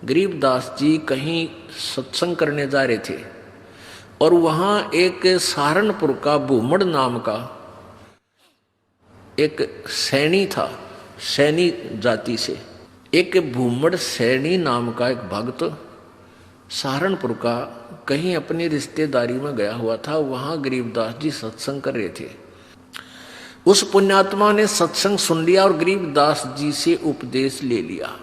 गरीबदास जी कहीं सत्संग करने जा रहे थे और वहां एक सहारनपुर का भूमड़ नाम का एक सैनी था, सैनी जाति से एक भूमड़ सैनी नाम का एक भक्त सहारनपुर का कहीं अपनी रिश्तेदारी में गया हुआ था। वहां गरीबदास जी सत्संग कर रहे थे। उस पुण्यात्मा ने सत्संग सुन लिया और गरीबदास जी से उपदेश ले लिया।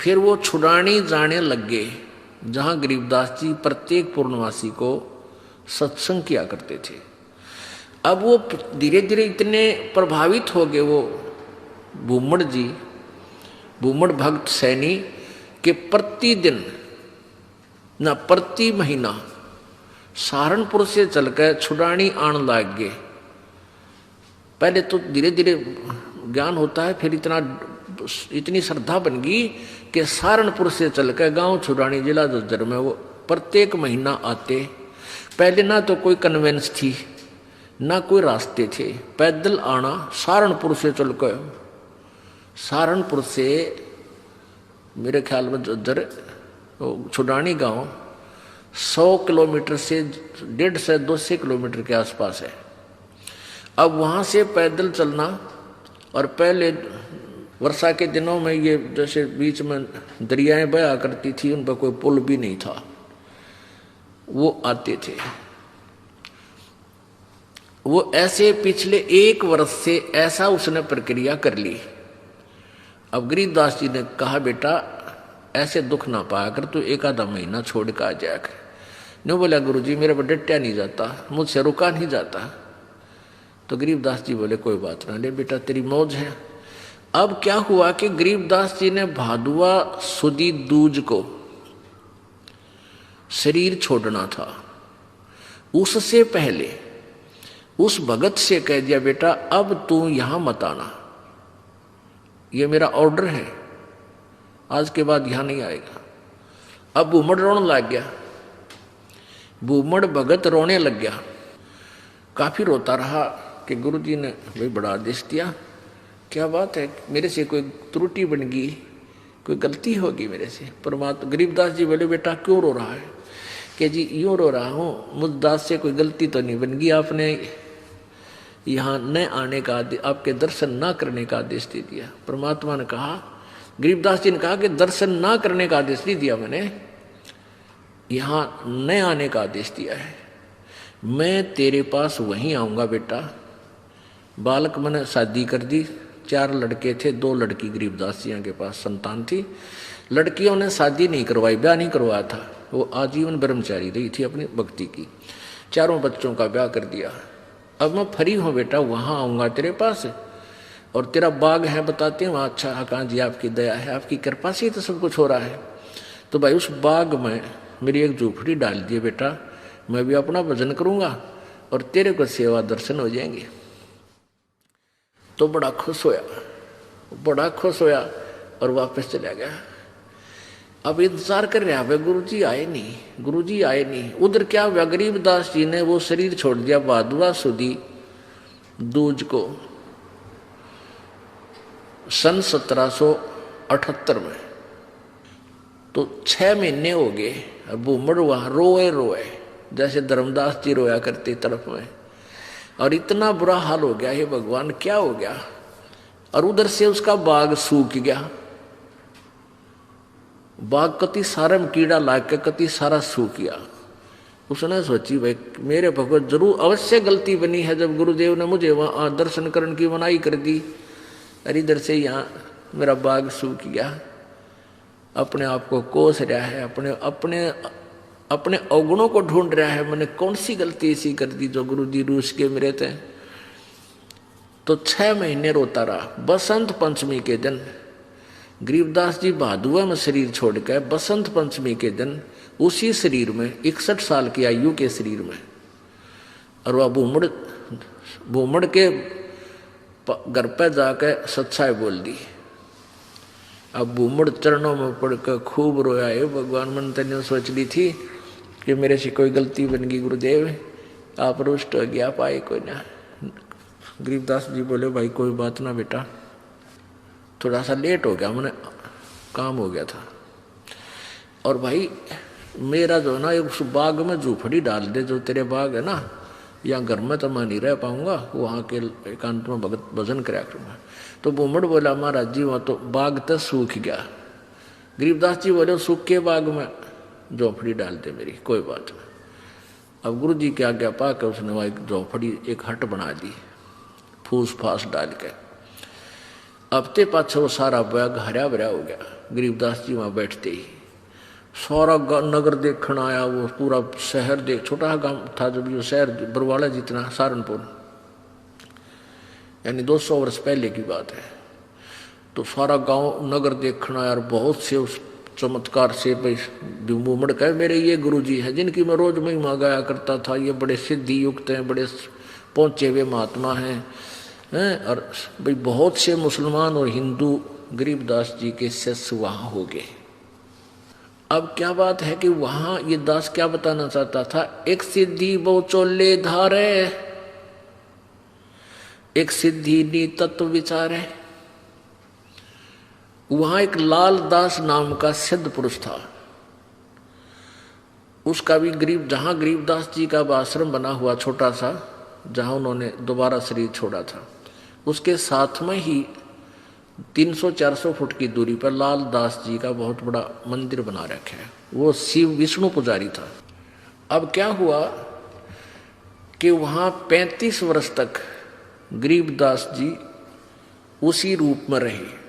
फिर वो छुड़ानी जाने लग गए जहां गरीबदास जी प्रत्येक पूर्णवासी को सत्संग किया करते थे। अब वो धीरे धीरे इतने प्रभावित हो गए वो भूमड़ जी, भूमड़ भक्त सैनी, के प्रतिदिन न प्रति महीना सहारनपुर से चलकर छुड़ानी आने लग गए। पहले तो धीरे धीरे ज्ञान होता है, फिर इतनी श्रद्धा बन गई कि सहारनपुर से चलकर गांव छुड़ानी जिला झज्जर में वो प्रत्येक महीना आते। पहले ना तो कोई कन्वेंस थी ना कोई रास्ते थे, पैदल आना सहारनपुर से चलकर। सहारनपुर से मेरे ख्याल में झज्जर छुड़ानी गांव 100 किलोमीटर से 150 से 200 किलोमीटर के आसपास है। अब वहां से पैदल चलना, और पहले वर्षा के दिनों में ये जैसे बीच में दरियाएं बहा करती थी, उन पर कोई पुल भी नहीं था, वो आते थे। वो ऐसे पिछले 1 वर्ष से ऐसा उसने प्रक्रिया कर ली। अब गरीबदास जी ने कहा, बेटा ऐसे दुख ना पाया कर, तू 1 आधा महीना छोड़ कर आ जाया कर। नहीं बोला, गुरुजी मेरे पर डटया नहीं जाता, मुझसे रुका नहीं जाता। तो गरीबदास जी बोले, कोई बात ना, ले बेटा तेरी मौज है। अब क्या हुआ कि गरीबदास जी ने भादुआ सुदी दूज को शरीर छोड़ना था। उससे पहले उस भगत से कह दिया, बेटा अब तू यहां मत आना, ये मेरा ऑर्डर है, आज के बाद यहां नहीं आएगा। अब भूमड़ रोने लग गया, भूमड़ भगत रोने लग गया। काफी रोता रहा कि गुरुजी ने भाई बड़ा आदेश दिया, क्या बात है, मेरे से कोई त्रुटि बन गई, कोई गलती होगी मेरे से। परमात्मा गरीबदास जी बोले, बेटा क्यों रो रहा है? कि जी यूँ रो रहा हूँ, मुझ दास से कोई गलती तो नहीं बन गई, आपने यहाँ न आने का, आपके दर्शन ना करने का आदेश दे दिया। परमात्मा ने कहा, गरीबदास जी ने कहा कि दर्शन ना करने का आदेश नहीं दिया मैंने, यहाँ न आने का आदेश दिया है। मैं तेरे पास वहीं आऊँगा बेटा। बालक मैंने शादी कर दी, 4 लड़के थे, 2 लड़की गरीबदास जी के पास संतान थी। लड़कियों ने शादी नहीं करवाई, ब्याह नहीं करवाया था, वो आजीवन ब्रह्मचारी रही थी अपनी भक्ति की। 4 बच्चों का ब्याह कर दिया। अब मैं फ्री हूँ बेटा, वहाँ आऊँगा तेरे पास, और तेरा बाग है बताते हैं वहाँ। अच्छा हाँ जी, आपकी दया है, आपकी कृपा से ही तो सब कुछ हो रहा है। तो भाई उस बाग में मेरी एक झूपड़ी डाल दिए बेटा, मैं भी अपना भजन करूँगा और तेरे को सेवा दर्शन हो जाएंगे। तो बड़ा खुश होया, बड़ा खुश होया और वापस चला गया। अब इंतजार कर रहा है, गुरुजी आए नहीं, गुरुजी आए नहीं। उधर क्या हुआ, गरीबदास जी ने वो शरीर छोड़ दिया भादुआ सुदी दूज को सन 1778 में। तो 6 महीने हो गए। अब भूमड़ वहां रोए रोए जैसे धर्मदास जी रोया करते तरफ में, और इतना बुरा हाल हो गया, हे भगवान क्या हो गया। और उधर से उसका बाग सूख गया, बाग कति सारे में कीड़ा लाग के कति सारा सूख गया। उसने सोची भाई मेरे भगवत जरूर अवश्य गलती बनी है, जब गुरुदेव ने मुझे वहां दर्शन करने की मनाही कर दी, और इधर से यहाँ मेरा बाग सूख गया। अपने आप को कोस रहा है, अपने अवगुणों को ढूंढ रहा है, मैंने कौन सी गलती ऐसी कर दी जो गुरु जी रूस के मेरे थे। तो 6 महीने रोता रहा। बसंत पंचमी के दिन गरीबदास जी भादुआ में शरीर छोड़कर बसंत पंचमी के दिन उसी शरीर में 61 साल की आयु के शरीर में, और वह भूमड़ के घर पर जाकर सच्चाई बोल दी। अब भूमड़ चरणों में पड़कर खूब रोया, है भगवान मन तने सोच ली थी कि मेरे से कोई गलती बन गई, गुरुदेव आप रुष्ट हो गया, पाए कोई ना। गरीबदास जी बोले, भाई कोई बात ना बेटा, थोड़ा सा लेट हो गया, मैंने काम हो गया था। और भाई मेरा जो है ना एक उस बाग में झूपड़ी डाल दे, जो तेरे बाग है ना, यहाँ घर में तो मैं नहीं रह पाऊंगा, वहाँ के एकांत में भगत भजन कराया करूँगा। तो बुमड़ बोला महाराज जी वहाँ तो बाग तो सूख गया। गरीबदास जी बोले सूख के बाग में झोपड़ी डाल दे मेरी, कोई बात नहीं। अब गुरु जी की आज्ञा पा के उसने वहाँ एक झोपड़ी, एक हट बना दी फूस फास डाल के। हफ्ते पाछे वो सारा बाग हरा भरा हो गया। गरीबदास जी वहाँ बैठते ही सारा नगर देखने आया, वो पूरा शहर देख, छोटा गांव था जब ये शहर बरवाला जितना, सहारनपुर, यानी 200 वर्ष पहले की बात है। तो सारा गांव नगर देखना आया और बहुत से उस चमत्कार से भाई मुमड़ कहे मेरे ये गुरुजी है जिनकी मैं रोज महिमा गाया करता था, ये बड़े सिद्धि युक्त हैं, बड़े पहुंचे हुए महात्मा हैं, और भाई बहुत से मुसलमान और हिंदू गरीबदास जी के शिष्य वहाँ हो गए। अब क्या बात है कि वहां ये दास क्या बताना चाहता था, एक सिद्धि बहु चोले धारे, एक सिद्धि नी तत्व विचार है। वहां एक लाल दास नाम का सिद्ध पुरुष था, उसका भी जहां गरीबदास जी का आश्रम बना हुआ छोटा सा, जहां उन्होंने दोबारा शरीर छोड़ा था, उसके साथ में ही 300-400 फुट की दूरी पर लाल दास जी का बहुत बड़ा मंदिर बना रखा है। वो शिव विष्णु पुजारी था। अब क्या हुआ कि वहां 35 वर्ष तक गरीबदास जी उसी रूप में रहे।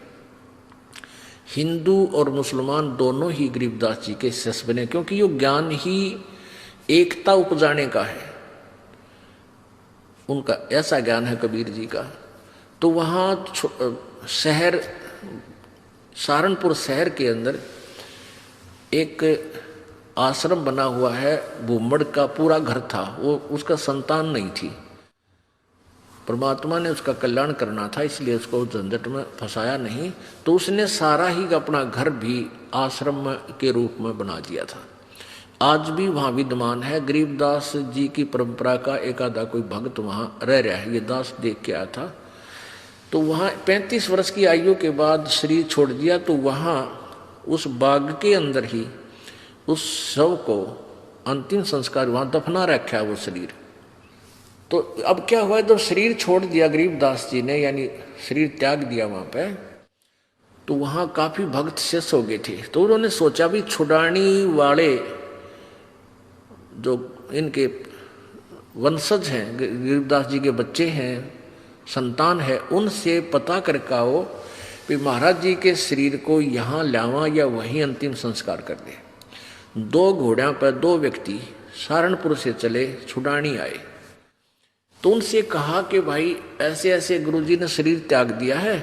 हिंदू और मुसलमान दोनों ही गरीबदास जी के शिष्य बने, क्योंकि ये ज्ञान ही एकता उपजाने का है, उनका ऐसा ज्ञान है कबीर जी का। तो वहां शहर सहारनपुर शहर के अंदर एक आश्रम बना हुआ है, बुमड़ का पूरा घर था, वो उसका संतान नहीं थी। परमात्मा ने उसका कल्याण करना था, इसलिए उसको झंझट में फंसाया नहीं, तो उसने सारा ही अपना घर भी आश्रम के रूप में बना दिया था। आज भी वहाँ विद्यमान है। गरीबदास जी की परंपरा का एक आधा कोई भक्त वहाँ रह रहा है, ये दास देख के आया था। तो वहाँ 35 वर्ष की आयु के बाद शरीर छोड़ दिया, तो वहाँ उस बाग के अंदर ही उस शव को अंतिम संस्कार वहाँ दफना रखा है वो शरीर। तो अब क्या हुआ, जब शरीर छोड़ दिया गरीबदास जी ने, यानी शरीर त्याग दिया वहाँ पे, तो वहाँ काफी भक्त शिष्य हो गए थे। तो उन्होंने सोचा भी छुड़ानी वाले जो इनके वंशज हैं, गरीबदास जी के बच्चे हैं, संतान है, उनसे पता करके आओ कि महाराज जी के शरीर को यहाँ लावा या वहीं अंतिम संस्कार कर दे। 2 घोड़ों पर 2 व्यक्ति सहारनपुर से चले, छुड़ानी आए। तो उनसे कहा कि भाई ऐसे ऐसे गुरुजी ने शरीर त्याग दिया है,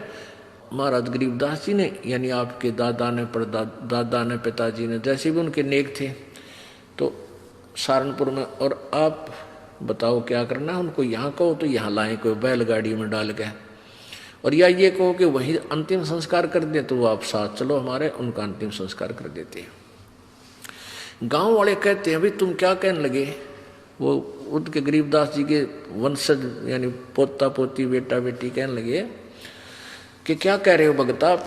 महाराज गरीबदास जी ने, यानी आपके दादा ने, दादा ने, पिताजी ने, जैसे भी उनके नेक थे, तो सहारनपुर में, और आप बताओ क्या करना है उनको, यहाँ कहो तो यहाँ लाएं कोई बैलगाड़ी में डाल के, और या ये कहो कि वही अंतिम संस्कार कर दे, तो वो आप साथ चलो हमारे, उनका अंतिम संस्कार कर देते हैं। गांव वाले कहते हैं भाई तुम क्या कहने लगे, वो उनके गरीबदास जी के वंशज यानी पोता पोती बेटा बेटी कहने लगे कि क्या कह रहे हो भगत आप,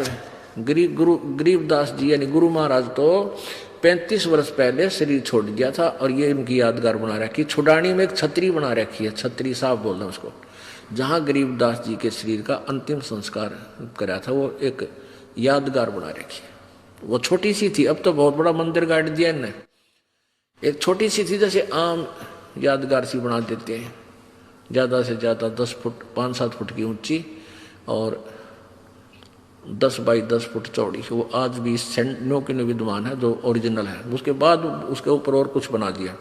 गरीबदास जी यानी गुरु महाराज तो 35 वर्ष पहले शरीर छोड़ दिया था, और ये इनकी यादगार बना रखी। छुड़ानी में एक छतरी बना रखी है, छतरी साहब बोल रहे हैं उसको, जहाँ गरीबदास जी के शरीर का अंतिम संस्कार करा था, वो एक यादगार बना रखी है। वो छोटी सी थी, अब तो बहुत बड़ा मंदिर गाड़ दिया इनने। एक छोटी सी थी, जैसे आम यादगार सी बना देते हैं, ज़्यादा से ज़्यादा 10 फुट 5-7 फुट की ऊंची और 10 बाई 10 फुट चौड़ी। वो आज भी नो के विद्यमान है, जो ओरिजिनल है। उसके बाद उसके ऊपर और कुछ बना दिया,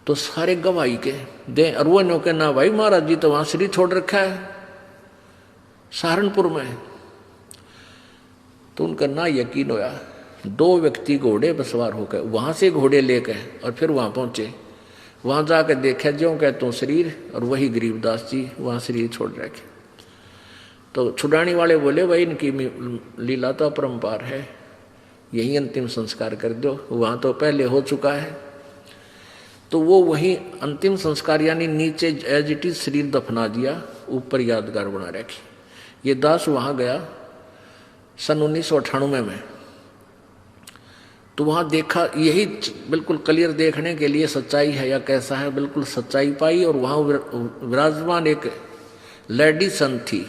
तो सारे गवाही के दे, और वो नो के ना भाई महाराज जी तो वहाँ शरीर छोड़ रखा है सहारनपुर में। तो उनका ना यकीन होया, 2 व्यक्ति घोड़े पर सवार होकर वहाँ से घोड़े लेकर और फिर वहाँ पहुँचे, वहाँ जाकर देखा जो कहते हो शरीर, और वही गरीबदास जी वहाँ शरीर छोड़ रखे। तो छुड़ानी वाले बोले भाई इनकी लीला तो अपरंपार है, यही अंतिम संस्कार कर दो, वहाँ तो पहले हो चुका है। तो वो वही अंतिम संस्कार यानी नीचे एज इट इज शरीर दफना दिया, ऊपर यादगार बना रखी। ये दास वहाँ गया सन 1998 में, तो वहां देखा, यही बिल्कुल क्लियर देखने के लिए सच्चाई है या कैसा है, बिल्कुल सच्चाई पाई। और वहां विराजमान एक लेडी संत थी,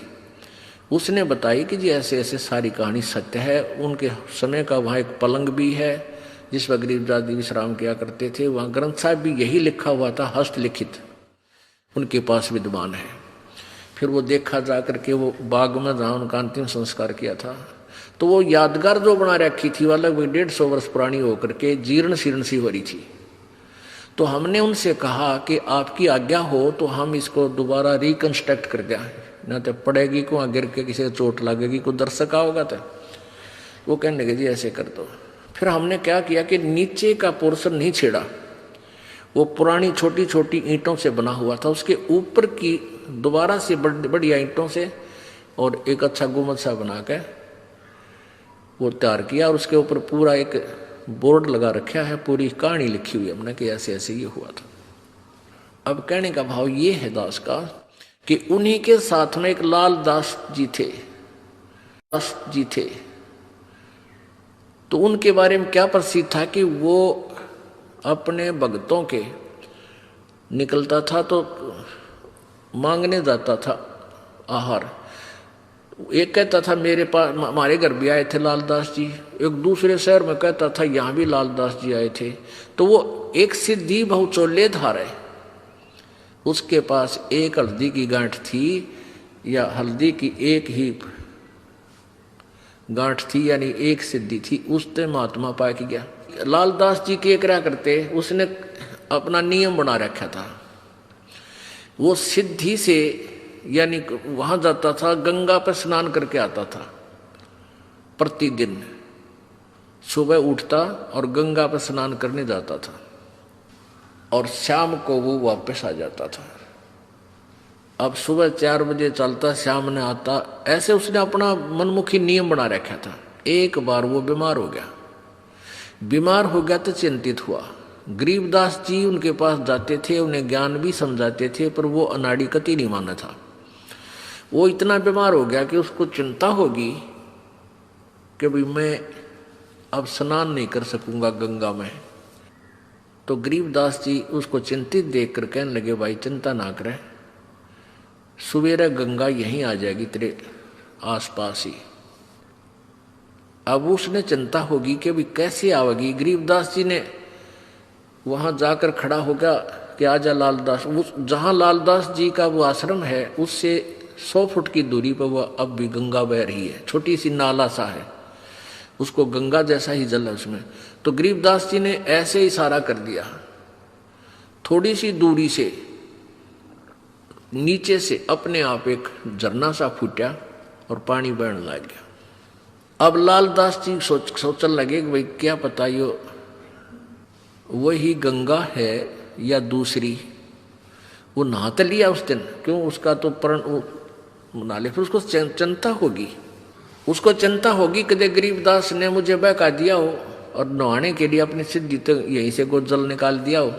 उसने बताई कि जी ऐसे ऐसे सारी कहानी सत्य है। उनके समय का वहाँ एक पलंग भी है जिस पर गरीबदास जी विश्राम किया करते थे। वहाँ ग्रंथ साहब भी यही लिखा हुआ था, हस्तलिखित उनके पास विद्वान है। फिर वो देखा जा करके वो बाग में जहाँ उनका अंतिम संस्कार किया था, तो वो यादगार जो बना रखी थी वो लगभग 150 वर्ष पुरानी होकर के जीर्ण शीर्ण सी हो रही थी। तो हमने उनसे कहा कि आपकी आज्ञा हो तो हम इसको दोबारा रिकंस्ट्रक्ट कर दें, न तो पड़ेगी को गिर के किसी चोट लगेगी, कोई दर्शक होगा। तो वो कहने लगे जी ऐसे कर दो। फिर हमने क्या किया कि नीचे का पोर्शन नहीं छेड़ा, वो पुरानी छोटी छोटी ईंटों से बना हुआ था, उसके ऊपर की दोबारा से बढ़िया ईंटों से और एक अच्छा गुम्बद सा बना के वो तैयार किया। और उसके ऊपर पूरा एक बोर्ड लगा रखा है, पूरी कहानी लिखी हुई हमने कि ऐसे ऐसे ये हुआ था। अब कहने का भाव ये है दास का कि उन्हीं के साथ में एक लाल दास जी थे। तो उनके बारे में क्या प्रसिद्ध था कि वो अपने भक्तों के निकलता था तो मांगने जाता था आहार। एक कहता था मेरे पास, हमारे घर भी आए थे लालदास जी। एक दूसरे शहर में कहता था यहाँ भी लालदास जी आए थे। तो वो एक सिद्धि बहुचोले धार है, उसके पास एक हल्दी की गांठ थी या हल्दी की एक ही गांठ थी, यानी एक सिद्धि थी, उससे महात्मा पा के गया। लालदास जी के क्या करते, उसने अपना नियम बना रखा था। वो सिद्धि से यानी वहां जाता था, गंगा पर स्नान करके आता था प्रतिदिन। सुबह उठता और गंगा पर स्नान करने जाता था और शाम को वो वापस आ जाता था। अब सुबह 4 बजे चलता, शाम ने आता, ऐसे उसने अपना मनमुखी नियम बना रखा था। एक बार वो बीमार हो गया तो चिंतित हुआ। गरीबदास जी उनके पास जाते थे, उन्हें ज्ञान भी समझाते थे, पर वो अनाड़ी कति नहीं माना था। वो इतना बीमार हो गया कि उसको चिंता होगी कि भाई मैं अब स्नान नहीं कर सकूंगा गंगा में। तो गरीबदास जी उसको चिंतित देखकर कहने लगे भाई चिंता ना करे, सवेरे गंगा यहीं आ जाएगी तेरे आसपास ही। अब उसने चिंता होगी कि भाई कैसे आवेगी। गरीबदास जी ने वहां जाकर खड़ा हो गया कि आजा लालदास। जहां लालदास जी का वो आश्रम है उससे 100 फुट की दूरी पर वो अब भी गंगा बह रही है, छोटी सी नाला सा है, उसको गंगा जैसा ही जल है उसमें। तो गरीबदास जी ने ऐसे इशारा कर दिया, थोड़ी सी दूरी से नीचे से अपने आप एक झरना सा फूटा और पानी बहने लग गया। अब लालदास जी सोचने लगे कि भाई क्या पता ये वही गंगा है या दूसरी। वो नहा तो लिया उस दिन, क्यों उसका तो प्रण नाले, फिर उसको चिंता होगी कि गरीबदास ने मुझे बहका दिया हो और नहाने के लिए अपनी सिद्धि तो यहीं से को जल निकाल दिया हो।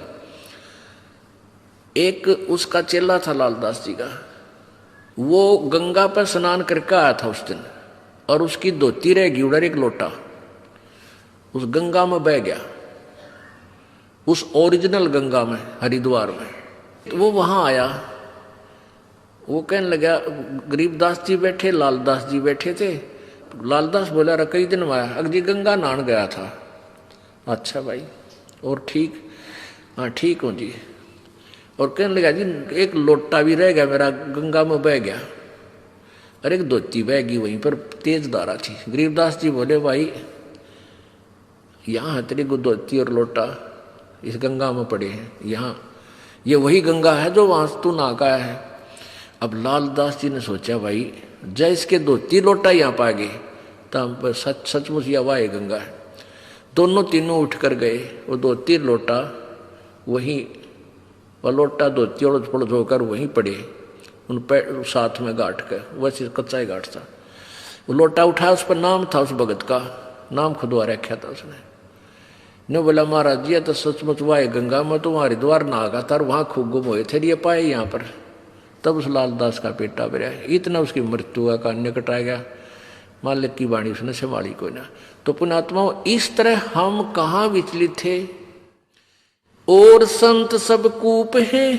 एक उसका चेला था लालदास जी का, वो गंगा पर स्नान करके आया था उस दिन, और उसकी धोती रह गई उधर एक लोटा, उस गंगा में बह गया, उस ओरिजिनल गंगा में हरिद्वार में। तो वो वहां आया, वो कहने लगा, गरीबदास जी बैठे, लालदास जी बैठे थे। लालदास बोला रहा कई दिन में आया, अगली गंगा नहान गया था। अच्छा भाई, और ठीक? हाँ ठीक हूँ जी। और कहने लगा जी एक लोटा भी रह गया मेरा, गंगा में बह गया। अरे एक धोती बह गई वहीं पर, तेज धारा थी। गरीबदास जी बोले भाई यहाँ तेरी धोती और लोटा इस गंगा में पड़े हैं, यहाँ ये वही गंगा है जो वहां तू नहा का आया है। अब लालदास जी ने सोचा भाई जय इसके धोती लोटा यहाँ पा गए तो सचमुच या वाह गंगा है। दोनों तीनों उठ कर गए, वो धोती लोटा वहीं, वह लोटा धोती और पड़ोस होकर वहीं पड़े, उन पैर साथ में गांठ कर, वैसे कच्चा ही गांठ था। वो लोटा उठाया, उस पर नाम था उस भगत का, नाम खुदवा रखा था उसने। ने बोला महाराज जी तो सचमुच वाह गंगा में तो वहाँ हरिद्वार नहा का था, वहाँ खूब गुम हुए थे, ये पाए यहाँ पर। तब उस लालदास का पेटा भरा, इतना उसकी मृत्यु का निकट आ गया। मालिक की वाणी उसने संभाली कोई ना। तो पुण्यात्माओं, इस तरह हम कहाँ विचलित थे। और संत सब कूप है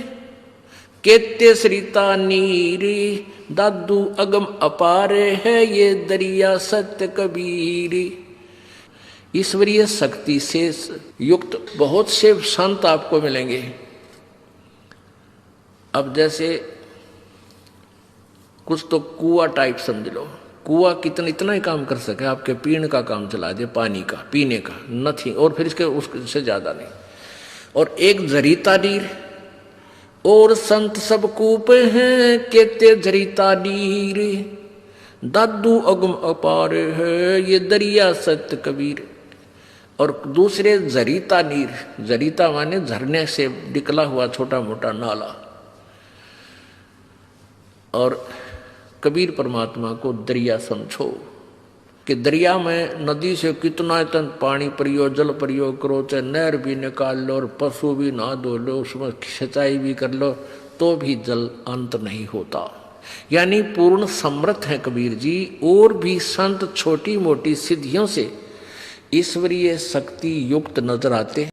केते सरिता नीरी, दादू अगम अपारे है ये दरिया सत्य कबीरी। ईश्वरीय शक्ति से युक्त बहुत से संत आपको मिलेंगे। अब जैसे कुछ तो कुआ टाइप समझ लो, कुआ कितना इतना ही काम कर सके, आपके पीने का काम चला दे, पानी का पीने का नथिंग, और फिर इसके उससे ज्यादा नहीं। और एक जरीता नीर, और संत सब कूप हैं केते जरीता नीर, दादू अगम अपार है ये दरिया सत्य कबीर। और दूसरे जरीता नीर, जरीता माने झरने से निकला हुआ छोटा मोटा नाला। और कबीर परमात्मा को दरिया समझो कि दरिया में नदी से कितना इतना पानी परियो, जल प्रयोग करो, चाहे नहर भी निकाल लो और पशु भी नहा धो लो, उसमें सिंचाई भी कर लो, तो भी जल अंत नहीं होता। यानी पूर्ण समर्थ है कबीर जी। और भी संत छोटी मोटी सिद्धियों से ईश्वरीय शक्ति युक्त नजर आते हैं।